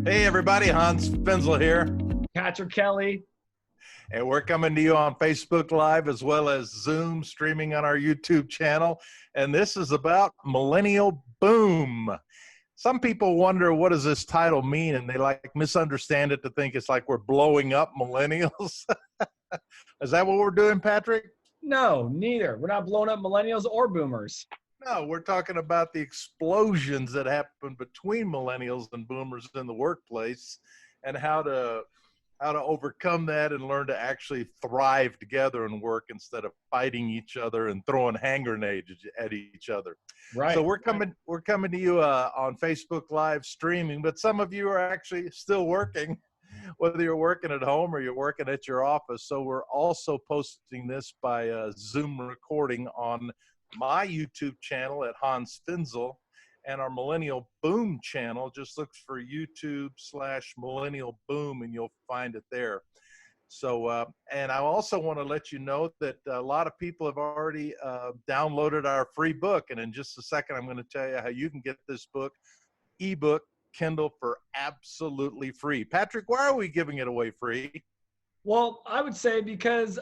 Hey everybody, Hans Finzel here. Patrick Kelly. And we're coming to you on Facebook Live as well as Zoom, streaming on our YouTube channel. And this is about Millennial Boom. Some people wonder, what does this title mean? And they misunderstand it to think it's like we're blowing up millennials. Is that what we're doing, Patrick? No, neither. We're not blowing up millennials or boomers. No, we're talking about the explosions that happen between millennials and boomers in the workplace and how to overcome that and learn to actually thrive together and work instead of fighting each other and throwing hand grenades at each other. Right. So we're coming to you on Facebook Live streaming, but some of you are actually still working, whether you're working at home or you're working at your office. So we're also posting this by Zoom recording on my YouTube channel at Hans Finzel, and our Millennial Boom channel. Just look for YouTube/Millennial Boom and you'll find it there. So, and I also want to let you know that a lot of people have already downloaded our free book. And in just a second, I'm going to tell you how you can get this book, ebook, Kindle, for absolutely free. Patrick, why are we giving it away free? Well, I would say because,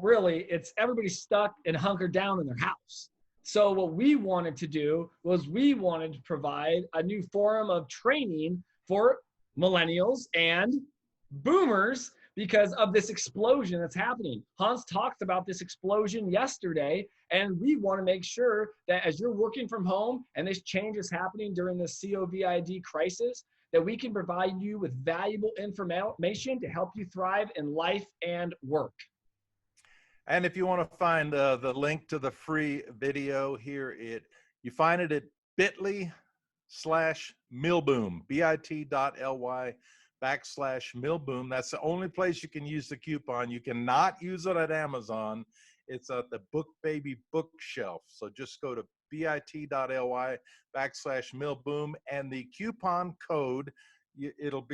really, it's everybody's stuck and hunkered down in their house. So what we wanted to do was we wanted to provide a new forum of training for millennials and boomers because of this explosion that's happening. Hans talked about this explosion yesterday, and we want to make sure that as you're working from home and this change is happening during the COVID crisis, that we can provide you with valuable information to help you thrive in life and work. And if you want to find the link to the free video here, you find it at bit.ly/MillennialBoom, bit.ly/MillennialBoom. That's the only place you can use the coupon. You cannot use it at Amazon. It's at the Book Baby bookshelf. So just go to bit.ly/MillennialBoom, and the coupon code, it'll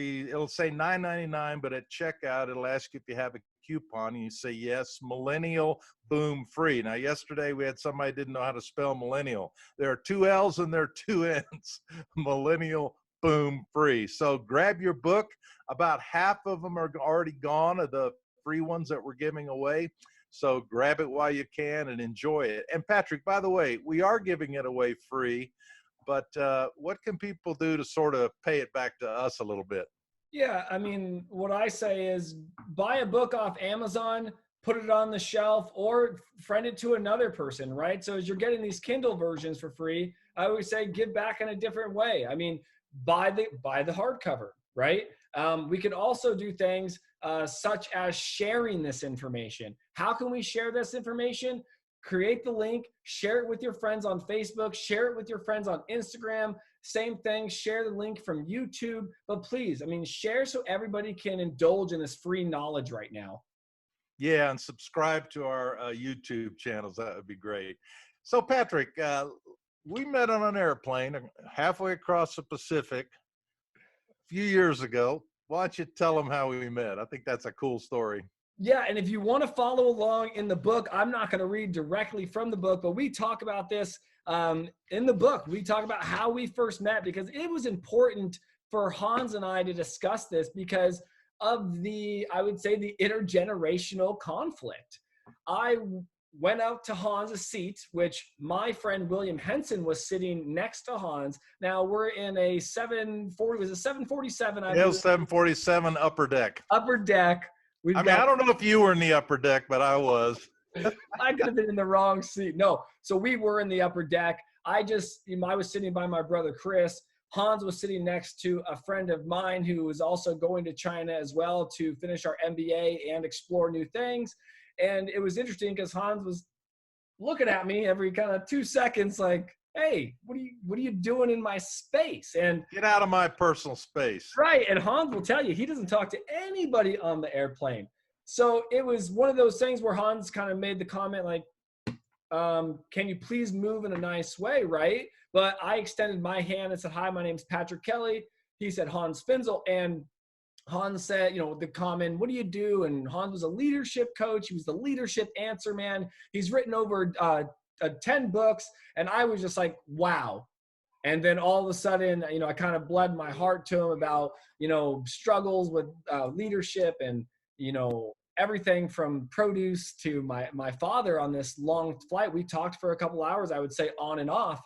say $9.99, but at checkout it'll ask you if you have a coupon, and you say yes, Millennial Boom free. Now yesterday we had somebody didn't know how to spell millennial. There are 2 L's and there are 2 N's. Millennial Boom free. So grab your book. About half of them are already gone, of the free ones that we're giving away. So grab it while you can and enjoy it. And Patrick, by the way, we are giving it away free, but what can people do to sort of pay it back to us a little bit? Yeah, I mean, what I say is buy a book off Amazon, put it on the shelf, or friend it to another person, right? So as you're getting these Kindle versions for free, I always say give back in a different way. I mean, buy the hardcover, right? We could also do things such as sharing this information. How can we share this information? Create the link, share it with your friends on Facebook, share it with your friends on Instagram. Same thing, share the link from YouTube. But please, I mean, share so everybody can indulge in this free knowledge right now. Yeah, and subscribe to our YouTube channels. That would be great. So Patrick, we met on an airplane halfway across the Pacific a few years ago. Why don't you tell them how we met? I think that's a cool story. Yeah, and if you want to follow along in the book, I'm not going to read directly from the book, but we talk about this in the book. We talk about how we first met because it was important for Hans and I to discuss this because of I would say, the intergenerational conflict. I went out to Hans' seat, which my friend William Henson was sitting next to Hans. Now we're in a 747. It was 747 upper deck. Upper deck. I don't know if you were in the upper deck, but I was. I could have been in the wrong seat. No, so we were in the upper deck. I was sitting by my brother Chris. Hans was sitting next to a friend of mine who was also going to China as well to finish our MBA and explore new things. And it was interesting because Hans was looking at me every kind of 2 seconds like, hey, what are you doing in my space? And get out of my personal space. Right. And Hans will tell you, he doesn't talk to anybody on the airplane. So it was one of those things where Hans kind of made the comment like, can you please move in a nice way, right? But I extended my hand and said, hi, my name's Patrick Kelly. He said, Hans Finzel. And Hans said, the comment, what do you do? And Hans was a leadership coach. He was the leadership answer man. He's written over 10 books. And I was just like, wow. And then all of a sudden, I kind of bled my heart to him about, struggles with leadership and, everything from produce to my father on this long flight. We talked for a couple hours, I would say, on and off.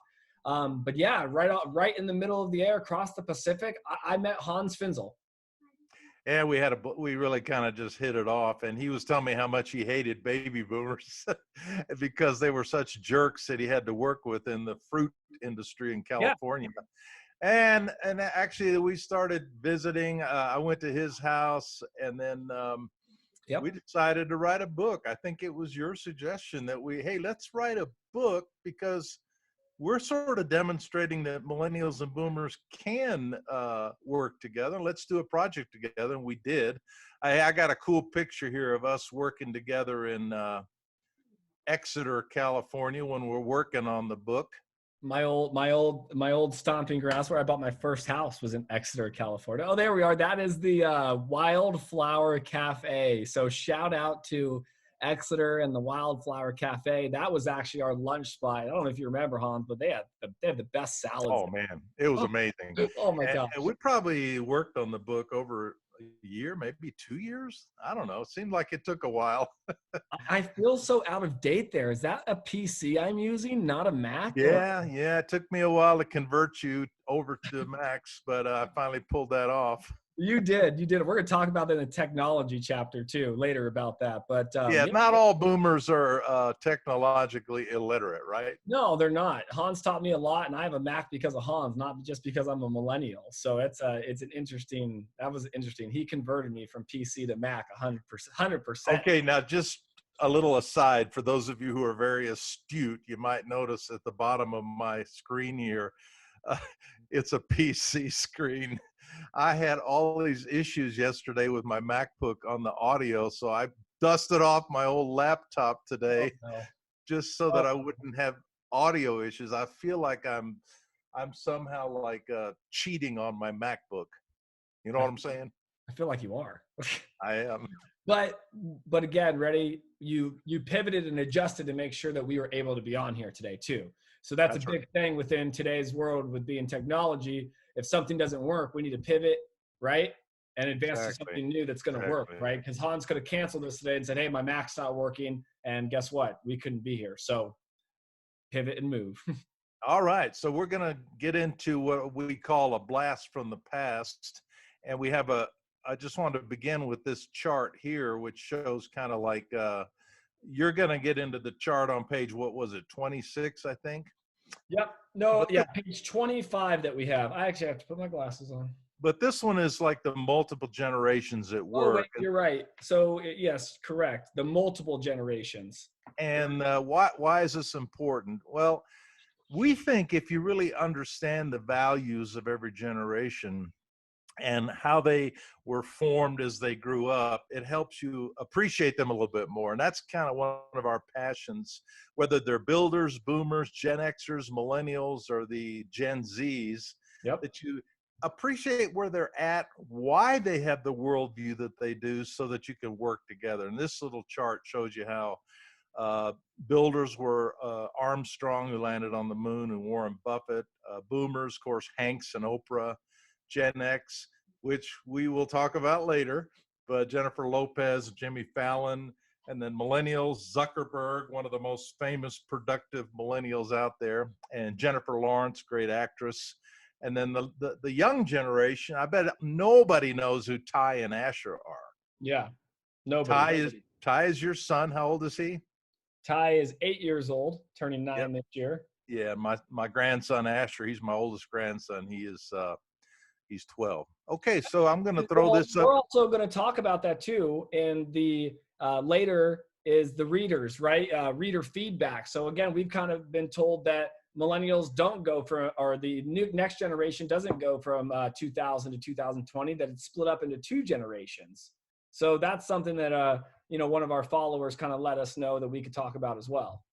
But yeah, right in the middle of the air across the Pacific, I met Hans Finzel. Yeah, we really kind of just hit it off, and he was telling me how much he hated baby boomers because they were such jerks that he had to work with in the fruit industry in Yeah. California. And actually, we started visiting. I went to his house, and then Yep. we decided to write a book. I think it was your suggestion that hey, let's write a book because we're sort of demonstrating that millennials and boomers can work together. Let's do a project together, and we did. I got a cool picture here of us working together in Exeter, California, when we're working on the book. My old stomping grounds where I bought my first house was in Exeter, California. Oh, there we are. That is the Wildflower Cafe. So shout out to Exeter and the Wildflower Cafe. That was actually our lunch spot. I don't know if you remember, Hans, but they have the best salads. Oh man, it was amazing. Oh my gosh. And we probably worked on the book over a year, maybe 2 years. I don't know. It seemed like it took a while. I feel so out of date there. Is that a PC I'm using, not a Mac? Yeah, it took me a while to convert you over to Macs, but I finally pulled that off. You did. We're going to talk about that in the technology chapter too later about that. But yeah, not all boomers are technologically illiterate, right? No, they're not. Hans taught me a lot, and I have a Mac because of Hans, not just because I'm a millennial. So it's an interesting. That was interesting. He converted me from PC to Mac 100%. 100%. Okay, now just a little aside for those of you who are very astute, you might notice at the bottom of my screen here, it's a PC screen. I had all these issues yesterday with my MacBook on the audio, so I dusted off my old laptop today just so that I wouldn't have audio issues. I feel like I'm somehow like cheating on my MacBook. You know what I'm saying? I feel like you are. I am. But again, ready, you pivoted and adjusted to make sure that we were able to be on here today too. So that's a big thing within today's world with being technology. If something doesn't work, we need to pivot, right? And advance to something new that's going to work, right? Because Hans could have canceled this today and said, hey, my Mac's not working. And guess what? We couldn't be here. So pivot and move. All right. So we're going to get into what we call a blast from the past. And we have I just want to begin with this chart here, which shows kind of like, you're going to get into the chart on page, what was it, 26, I think? Yep. No, yeah, page 25 that we have. I actually have to put my glasses on. But this one is like the multiple generations at work. Oh, wait, you're right. So yes, correct. The multiple generations. And why is this important? Well, we think if you really understand the values of every generation and how they were formed as they grew up, it helps you appreciate them a little bit more. And that's kind of one of our passions, whether they're builders, boomers, Gen Xers, millennials, or the Gen Zs, that you appreciate where they're at, why they have the worldview that they do so that you can work together. And this little chart shows you how builders were Armstrong, who landed on the moon, and Warren Buffett. Boomers, of course, Hanks and Oprah. Gen X, which we will talk about later, but Jennifer Lopez, Jimmy Fallon, and then millennials, Zuckerberg, one of the most famous productive millennials out there, and Jennifer Lawrence, great actress. And then the young generation, I bet nobody knows who Ty and Asher are. Yeah, nobody. Ty is your son. How old is he? Ty is 8 years old, turning 9 this year. Yeah, my grandson Asher, he's my oldest grandson. He's 12. Okay, so I'm going to throw this up. We're also going to talk about that too. And the later is the readers, right? Reader feedback. So again, we've kind of been told that millennials don't go from, or the next generation doesn't go from 2000 to 2020, that it's split up into 2 generations. So that's something that, one of our followers kind of let us know that we could talk about as well.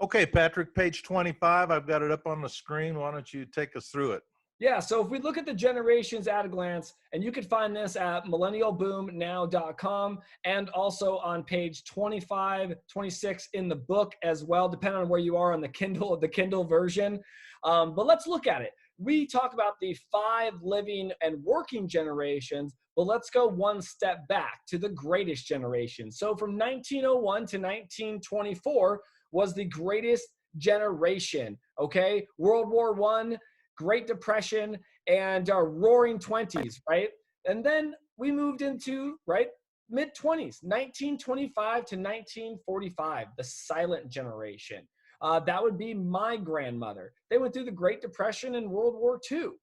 Okay, Patrick, page 25. I've got it up on the screen. Why don't you take us through it? Yeah, so if we look at the generations at a glance, and you can find this at millennialboomnow.com and also on page 25, 26 in the book as well, depending on where you are on the Kindle version. But let's look at it. We talk about the 5 living and working generations, but let's go one step back to the greatest generation. So from 1901 to 1924 was the greatest generation, okay? World War I, Great Depression, and Roaring 20s, right? And then we moved into, right, mid-20s, 1925 to 1945, the silent generation. That would be my grandmother. They went through the Great Depression and World War II.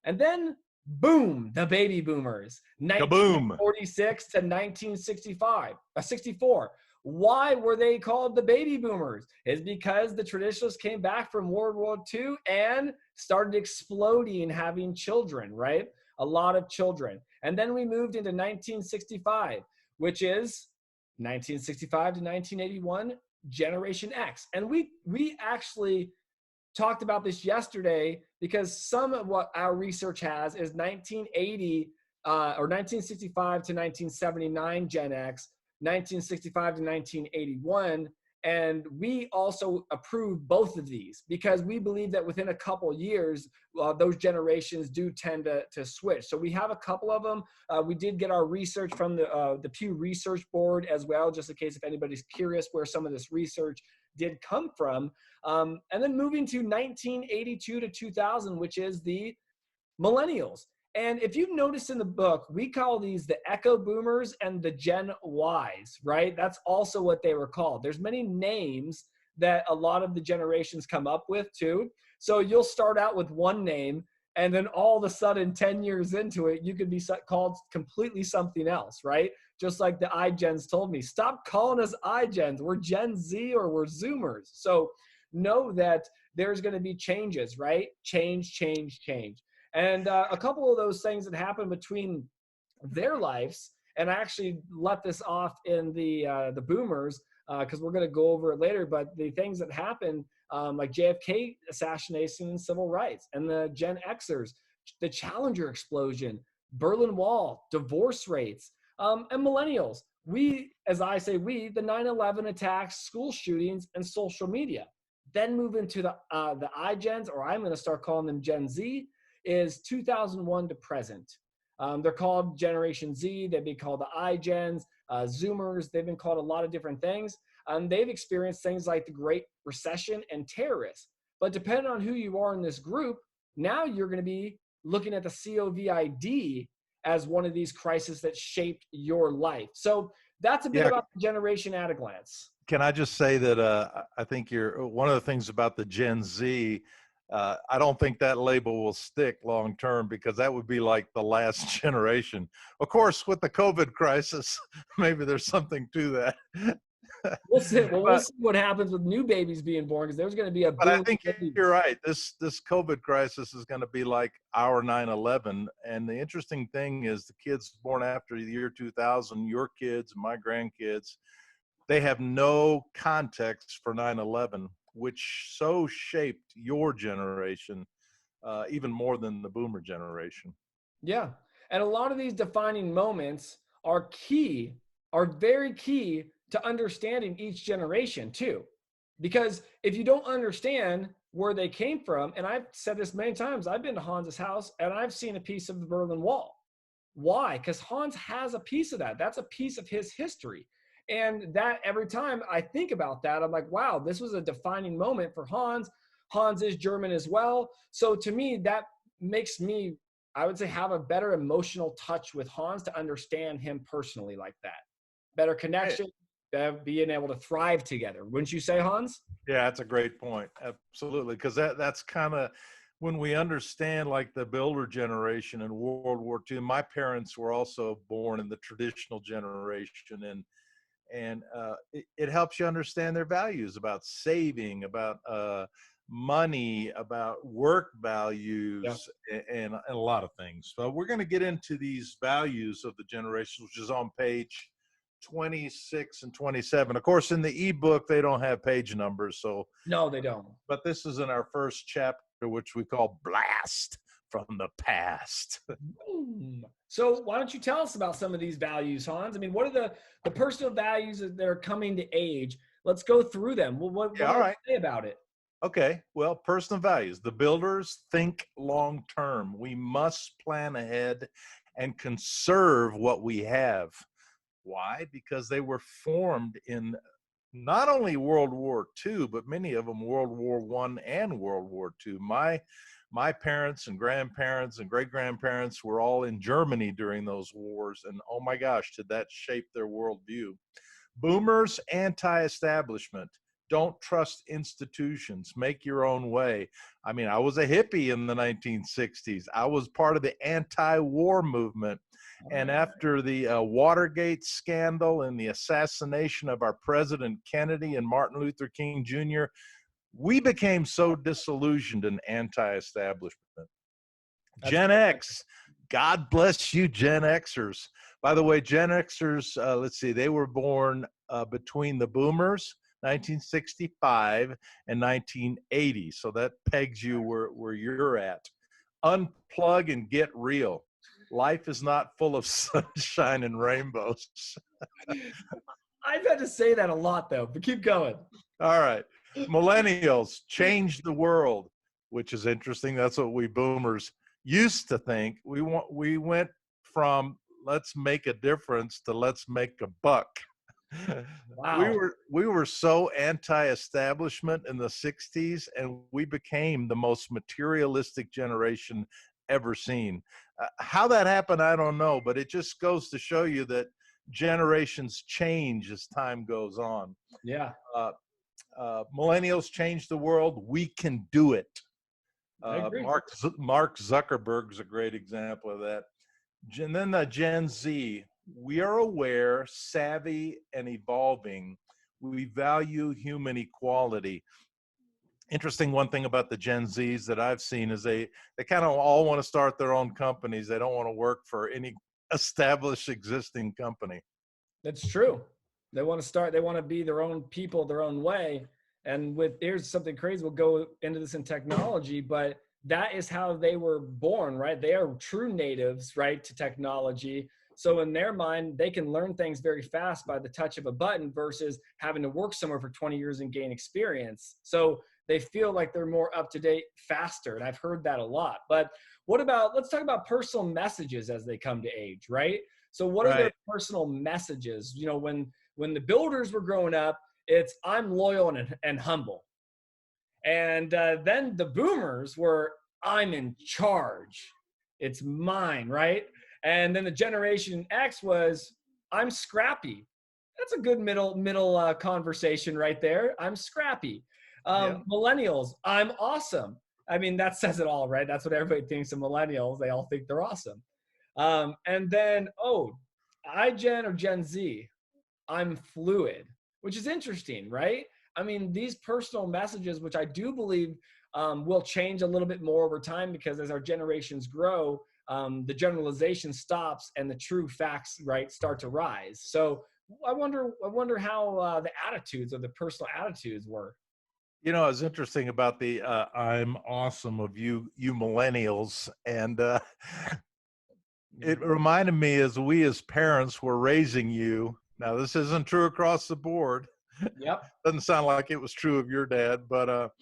And then, boom, the baby boomers, Kaboom. 1946 to 1965, 64. Why were they called the baby boomers? Is because the traditionalists came back from World War II and started exploding, having children, right? A lot of children. And then we moved into 1965, which is 1965 to 1981, Generation X. And we actually talked about this yesterday because some of what our research has is 1980 or 1965 to 1979 Gen X, 1965 to 1981. And we also approve both of these because we believe that within a couple years, those generations do tend to switch. So we have a couple of them. We did get our research from the Pew Research Board as well, just in case if anybody's curious where some of this research did come from. And then moving to 1982 to 2000, which is the millennials. And if you've noticed in the book, we call these the Echo Boomers and the Gen Ys, right? That's also what they were called. There's many names that a lot of the generations come up with too. So you'll start out with one name, and then all of a sudden, 10 years into it, you could be called completely something else, right? Just like the iGens told me, stop calling us iGens. We're Gen Z or we're Zoomers. So know that there's going to be changes, right? Change, change, change. And a couple of those things that happen between their lives, and I actually let this off in the boomers because we're going to go over it later, but the things that happen like JFK assassination and civil rights, and the Gen Xers, the Challenger explosion, Berlin Wall, divorce rates, and millennials. We, as I say, the 9/11 attacks, school shootings, and social media. Then move into the iGens, or I'm going to start calling them Gen Z, is 2001 to present. They're called Generation Z. They've been called the iGens, Zoomers. They've been called a lot of different things. They've experienced things like the Great Recession and terrorists. But depending on who you are in this group, now you're going to be looking at the COVID as one of these crises that shaped your life. So that's a bit about the generation at a glance. Can I just say that I think one of the things about the Gen Z, I don't think that label will stick long term because that would be like the last generation. Of course, with the COVID crisis, maybe there's something to that. We'll see. Well, we'll see what happens with new babies being born because there's going to be a boom. But I think you're right. This COVID crisis is going to be like our 9/11. And the interesting thing is the kids born after the year 2000, your kids, my grandkids, they have no context for 9/11, which so shaped your generation, even more than the boomer generation. Yeah. And a lot of these defining moments are very key to understanding each generation too. Because if you don't understand where they came from, and I've said this many times, I've been to Hans's house and I've seen a piece of the Berlin Wall. Why? Because Hans has a piece of that. That's a piece of his history. And that every time I think about that, I'm like, wow, this was a defining moment for Hans. Hans is German as well. So to me, that makes me, I would say, have a better emotional touch with Hans to understand him personally like that. Better connection, being able to thrive together. Wouldn't you say, Hans? Yeah, that's a great point. Absolutely. Because that's kind of when we understand like the builder generation in World War II. My parents were also born in the traditional generation, and it helps you understand their values about saving, about money, about work values, and a lot of things. So we're going to get into these values of the generations, which is on page 26 and 27. Of course, in the ebook, they don't have page numbers. So no, they don't. But this is in our first chapter, which we call Blast from the past. Boom. So why don't you tell us about some of these values, Hans? I mean, what are the personal values that are coming to age? Let's go through them. Well, what Yeah, do all you right. say about it? Okay, well, personal values. The builders think long term. We must plan ahead and conserve what we have. Why? Because they were formed in not only World War II, but many of them World War I and World War II. My parents and grandparents and great grandparents were all in Germany during those wars, and oh my gosh, did that shape their worldview. Boomers, anti-establishment. Don't trust institutions. Make your own way. I mean, I was a hippie in the 1960s. I was part of the anti-war movement. And after the Watergate scandal and the assassination of our President Kennedy and Martin Luther King Jr., we became so disillusioned and anti-establishment. That's Gen perfect. X, God bless you, Gen Xers. By the way, Gen Xers, let's see, they were born between the boomers, 1965 and 1980. So that pegs you where you're at. Unplug and get real. Life is not full of sunshine and rainbows. I've had to say that a lot though, but keep going. All right. Millennials change the world, which is interesting. That's what we boomers used to think. We went from let's make a difference to let's make a buck. Wow. We were so anti-establishment in the 60s, and we became the most materialistic generation ever seen. How that happened, I don't know, but it just goes to show you that generations change as time goes on. Yeah. Millennials change the world. We can do it. I agree. Mark Zuckerberg is a great example of that. And then the Gen Z, we are aware, savvy, and evolving. We value human equality. Interesting, one thing about the Gen Zs that I've seen is they kind of all want to start their own companies. They don't want to work for any established existing company. That's true. They want to be their own people, their own way. And here's something crazy. We'll go into this in technology, but that is how they were born, right? They are true natives, right, to technology. So in their mind, they can learn things very fast by the touch of a button versus having to work somewhere for 20 years and gain experience. So they feel like they're more up to date faster. And I've heard that a lot. But let's talk about personal messages as they come to age, right? So what are their personal messages? You know, when the builders were growing up, it's I'm loyal and humble. And then the boomers were I'm in charge. It's mine, right? And then the Generation X was I'm scrappy. That's a good middle conversation right there. I'm scrappy. Millennials, I'm awesome. I mean, that says it all, right? That's what everybody thinks of millennials. They all think they're awesome. And then, iGen or Gen Z, I'm fluid, which is interesting, right? I mean, these personal messages, which I do believe will change a little bit more over time because as our generations grow, the generalization stops and the true facts, right, start to rise. So I wonder how the attitudes or the personal attitudes were. You know, it's interesting about the I'm awesome of you millennials. And it reminded me as we as parents were raising you. Now, this isn't true across the board. Yep. Doesn't sound like it was true of your dad, but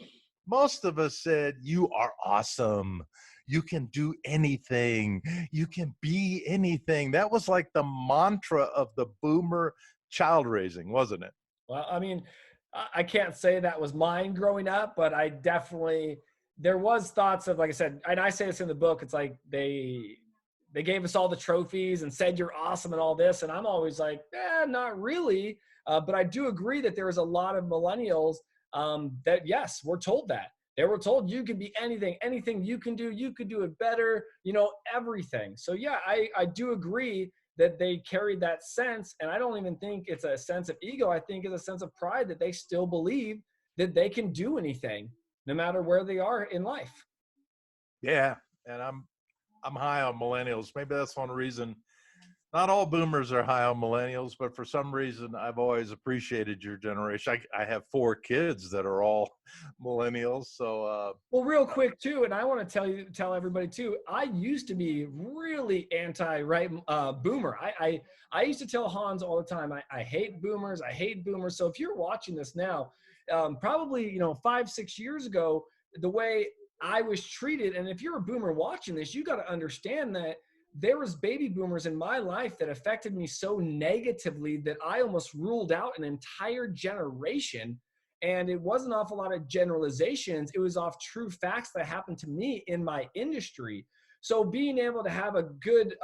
most of us said, you are awesome. You can do anything. You can be anything. That was like the mantra of the boomer child raising, wasn't it? Well, I mean, I can't say that was mine growing up, but I definitely, there was thoughts of, like I said, and I say this in the book, it's like they gave us all the trophies and said you're awesome and all this. And I'm always like, not really. But I do agree that there is a lot of millennials that, yes, we're told that. They were told you can be anything you can do it better, you know, everything. So yeah, I do agree that they carried that sense. And I don't even think it's a sense of ego. I think it's a sense of pride that they still believe that they can do anything no matter where they are in life. Yeah. And I'm high on millennials. Maybe that's one reason. Not all boomers are high on millennials, but for some reason, I've always appreciated your generation. I have 4 kids that are all millennials. So, Well, real quick too, and I want to tell everybody too. I used to be really anti boomer. I used to tell Hans all the time, I hate boomers. I hate boomers. So if you're watching this now, probably 5-6 years ago, the way I was treated, and if you're a boomer watching this, you got to understand that there was baby boomers in my life that affected me so negatively that I almost ruled out an entire generation. And it wasn't off a lot of generalizations. It was off true facts that happened to me in my industry. So being able to have a good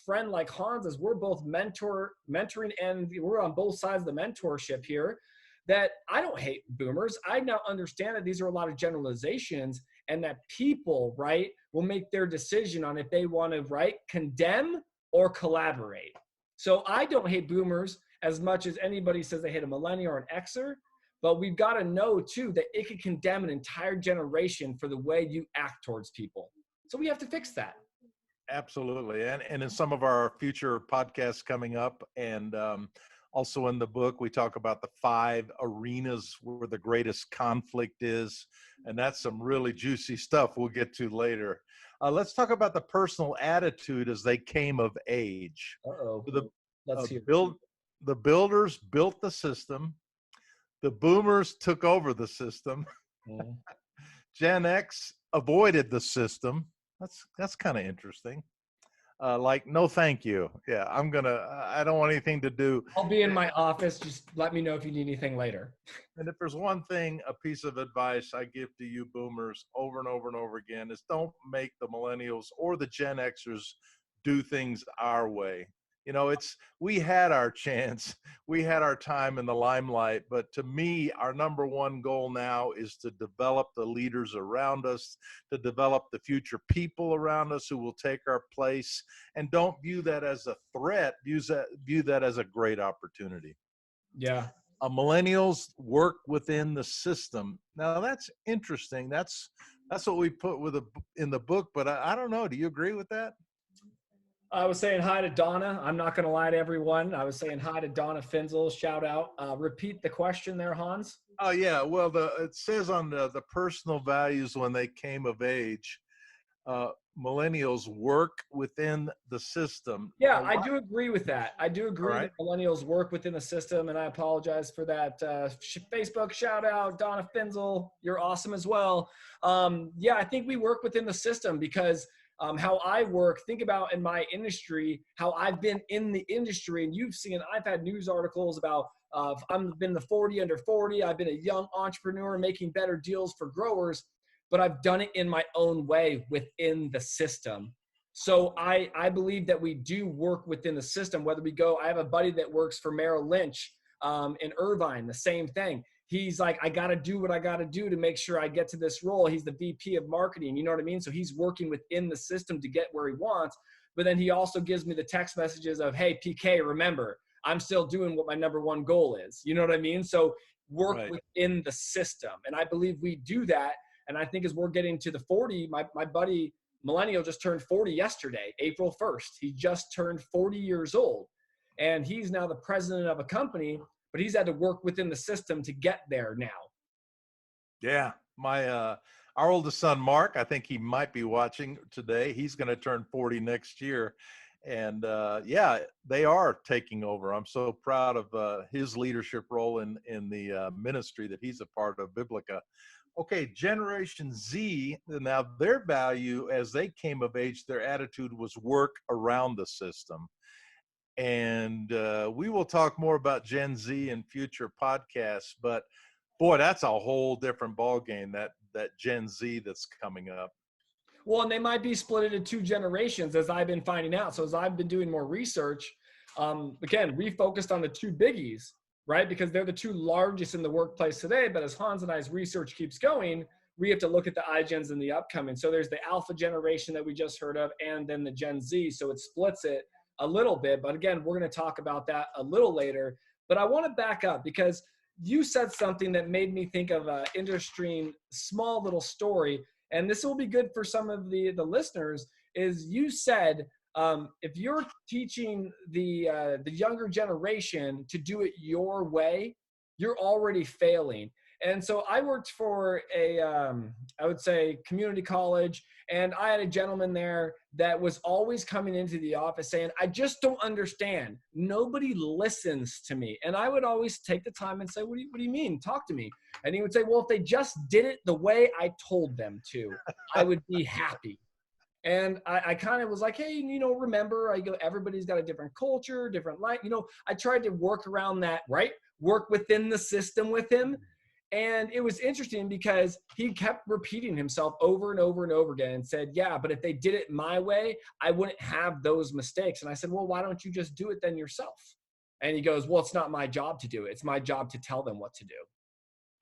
friend like Hans, as we're both mentoring, and we're on both sides of the mentorship here, that I don't hate boomers. I now understand that these are a lot of generalizations, and that people, right, will make their decision on if they want to, right, condemn or collaborate. So I don't hate boomers as much as anybody says they hate a millennial or an Xer. But we've got to know, too, that it could condemn an entire generation for the way you act towards people. So we have to fix that. absolutely. And in some of our future podcasts coming up, and also in the book, we talk about the 5 arenas where the greatest conflict is. And that's some really juicy stuff we'll get to later. Let's talk about the personal attitude as they came of age. Uh-oh. Let's hear. The builders built the system. The boomers took over the system. Mm. Gen X avoided the system. That's kind of interesting. Like, no, thank you. Yeah, I don't want anything to do. I'll be in my office. Just let me know if you need anything later. And if there's one thing, a piece of advice I give to you boomers over and over and over again, is don't make the millennials or the Gen Xers do things our way. We had our chance. We had our time in the limelight. But to me, our number one goal now is to develop the leaders around us, to develop the future people around us who will take our place. And don't view that as a threat. View that as a great opportunity. Yeah. Millennials work within the system. Now, that's interesting. That's what we put in the book. But I don't know. Do you agree with that? I was saying hi to Donna. I'm not going to lie to everyone. I was saying hi to Donna Finzel. Shout out. Repeat the question there, Hans. Oh, yeah. Well, it says on the personal values when they came of age, millennials work within the system. Yeah, I do agree with that. I do agree that millennials work within the system, and I apologize for that. Facebook shout out, Donna Finzel. You're awesome as well. Yeah, I think we work within the system because how I work, think about in my industry, how I've been in the industry, and you've seen, I've had news articles about, I've been the 40 under 40. I've been a young entrepreneur making better deals for growers, but I've done it in my own way within the system. So I believe that we do work within the system, whether we go, I have a buddy that works for Merrill Lynch in Irvine, the same thing. He's like, I got to do what I got to do to make sure I get to this role. He's the VP of marketing. You know what I mean? So he's working within the system to get where he wants. But then he also gives me the text messages of, hey, PK, remember, I'm still doing what my number one goal is. You know what I mean? So work within the system. And I believe we do that. And I think as we're getting to the 40, my buddy Millennial just turned 40 yesterday, April 1st. He just turned 40 years old. And he's now the president of a company, but he's had to work within the system to get there now. Yeah. Our oldest son, Mark, I think he might be watching today. He's going to turn 40 next year. And yeah, they are taking over. I'm so proud of his leadership role in the ministry that he's a part of, Biblica. Okay, Generation Z, now their value as they came of age, their attitude was work around the system. And we will talk more about Gen Z in future podcasts, but boy, that's a whole different ballgame, that Gen Z that's coming up. Well, and they might be split into 2 generations, as I've been finding out. So as I've been doing more research, again, we focused on the 2 biggies, right? Because they're the 2 largest in the workplace today. But as Hans and I's research keeps going, we have to look at the iGens in the upcoming. So there's the Alpha generation that we just heard of, and then the Gen Z. So it splits it a little bit. But again, we're going to talk about that a little later. But I want to back up because you said something that made me think of an interesting, small little story. And this will be good for some of the listeners, is you said, if you're teaching the younger generation to do it your way, you're already failing. And so I worked for a, I would say, community college. And I had a gentleman there that was always coming into the office saying, I just don't understand. Nobody listens to me. And I would always take the time and say, what do you mean? Talk to me. And he would say, well, if they just did it the way I told them to, I would be happy. And I kind of was like, hey, remember, I go, everybody's got a different culture, different life. I tried to work around that, right? Work within the system with him. And it was interesting because he kept repeating himself over and over and over again and said, yeah, but if they did it my way, I wouldn't have those mistakes. And I said, well, why don't you just do it then yourself? And he goes, well, it's not my job to do it. It's my job to tell them what to do.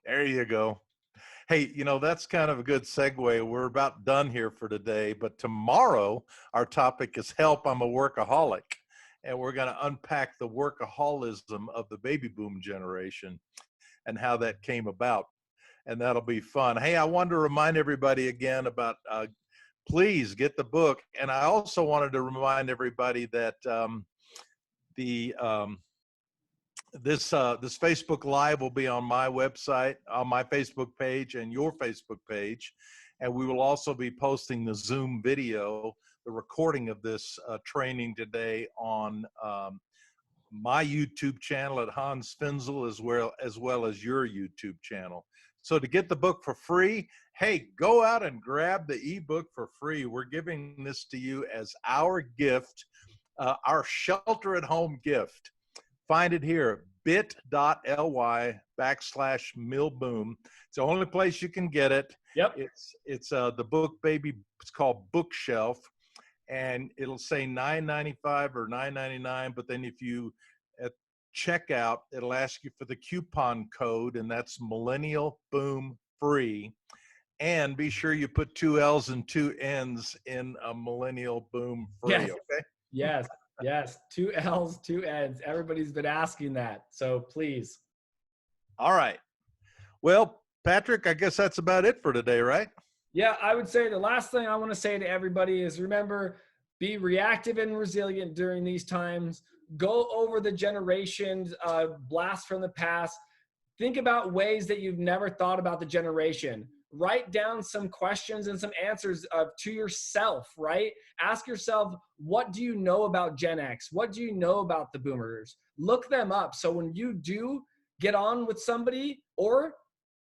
There you go. Hey, that's kind of a good segue. We're about done here for today, but tomorrow our topic is help. I'm a workaholic. And we're going to unpack the workaholism of the baby boom generation and how that came about. And that'll be fun. Hey, I wanted to remind everybody again about, please get the book. And I also wanted to remind everybody that this Facebook Live will be on my website, on my Facebook page and your Facebook page. And we will also be posting the Zoom video, the recording of this training today on my YouTube channel at Hans Finzel, as well as your YouTube channel. So to get the book for free, hey, go out and grab the ebook for free. We're giving this to you as our gift, our shelter at home gift. Find it here, bit.ly/MillennialBoom. It's the only place you can get it. Yep. It's the book, baby. It's called Bookshelf. And it'll say $9.95 or $9.99, but then if you at checkout, it'll ask you for the coupon code, and that's Millennial Boom free. And be sure you put 2 L's and 2 N's in a Millennial Boom free. Yes. Okay. Yes. 2 L's, 2 N's. Everybody's been asking that, so please. All right. Well, Patrick, I guess that's about it for today, right? Yeah, I would say the last thing I want to say to everybody is remember, be reactive and resilient during these times. Go over the generations, blast from the past. Think about ways that you've never thought about the generation. Write down some questions and some answers to yourself, right? Ask yourself, what do you know about Gen X? What do you know about the boomers? Look them up. So when you do get on with somebody, or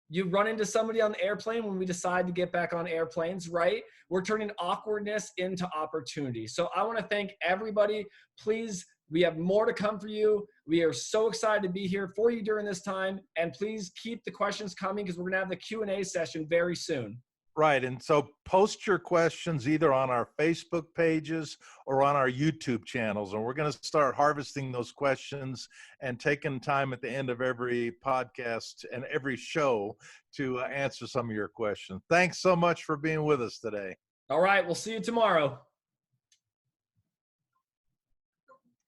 you run into somebody on the airplane when we decide to get back on airplanes, right? We're turning awkwardness into opportunity. So I want to thank everybody. Please, we have more to come for you. We are so excited to be here for you during this time. And please keep the questions coming because we're going to have the Q&A session very soon. Right. And so post your questions either on our Facebook pages or on our YouTube channels. And we're going to start harvesting those questions and taking time at the end of every podcast and every show to answer some of your questions. Thanks so much for being with us today. All right. We'll see you tomorrow.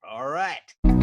All right.